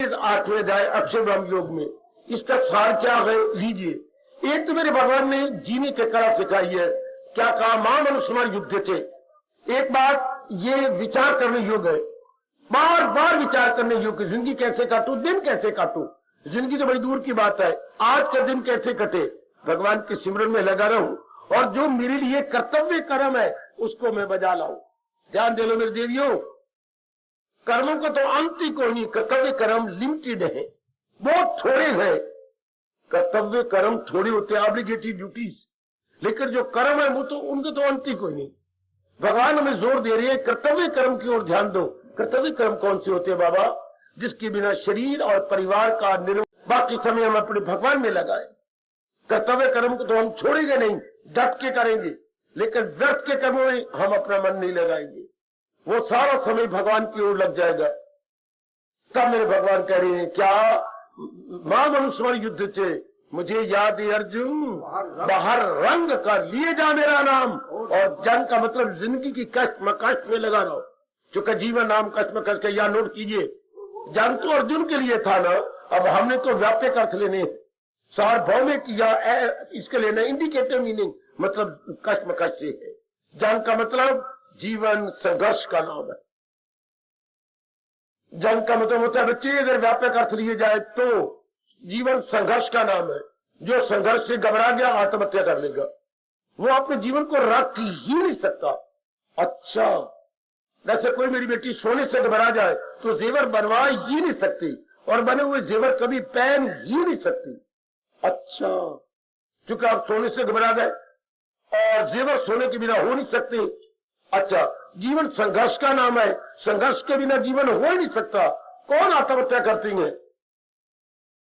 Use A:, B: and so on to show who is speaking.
A: 8वें अध्याय अक्षर ब्रह्म योग में इसका सार क्या है लीजिए। एक तो मेरे भगवान ने जीने की कला सिखाई है। क्या कहा? मां मनुष्य युद्ध थे। एक बात ये विचार करने योग्य है, बार बार विचार करने योग्य। जिंदगी कैसे काटू, दिन कैसे काटू, जिंदगी तो बड़ी दूर की बात है। आज का दिन कैसे कटे, भगवान के सिमरन में लगा रहूं और जो मेरे लिए कर्तव्य कर्म है उसको मैं बजा लाऊं। ध्यान दे लो मेरे देवियों, कर्मों का तो अंत ही कोई नहीं। कर्तव्य कर्म लिमिटेड है, बहुत थोड़े हैं। कर्तव्य कर्म थोड़े होते हैं, ऑब्लिगेटरी ड्यूटीज, लेकिन जो कर्म है वो तो उनके तो अंत ही कोई नहीं। भगवान हमें जोर दे रहे हैं कर्तव्य कर्म की ओर ध्यान दो। कर्तव्य कर्म कौन से होते हैं बाबा? जिसके बिना शरीर और परिवार का निर्वाह बाकी समय हम अपने भगवान में लगाए। कर्तव्य कर्म को तो हम छोड़ेंगे नहीं, डट के करेंगे, लेकिन व्यर्थ के कर्मों में हम अपना मन नहीं लगाएंगे। वो सारा समय भगवान की ओर लग जाएगा। तब मेरे भगवान कह रहे हैं क्या? मां मनुष्य युद्ध थे, मुझे याद है अर्जुन, बाहर रंग कर लिए जा मेरा नाम। और जंग का मतलब जिंदगी की कष्ट में कष्ट में लगा रहो, चूंकि जीवन नाम कष्ट में कष्ट। या नोट कीजिए, जंग तो अर्जुन के लिए था ना, अब हमने तो व्यापक अर्थ लेने, सार्वभौमिक या इसके लेना इंडिकेटिव मीनिंग, मतलब कष्ट में कष्ट से है। जंग का मतलब जीवन संघर्ष का नाम है। जंग का मतलब होता है बच्चे, अगर व्यापक अर्थ लिए जाए तो जीवन संघर्ष का नाम है। जो संघर्ष से घबरा गया आत्महत्या कर लेगा, वो अपने जीवन को रख ही नहीं सकता। अच्छा, जैसे कोई मेरी बेटी सोने से घबरा जाए तो जेवर बनवा ही नहीं सकती, और बने हुए जेवर कभी पहन ही नहीं सकती। अच्छा, क्योंकि आप सोने से घबरा गए और जेवर सोने के बिना हो नहीं सकते। अच्छा, जीवन संघर्ष का नाम है, संघर्ष के बिना जीवन हो ही नहीं सकता। कौन आत्महत्या करती है?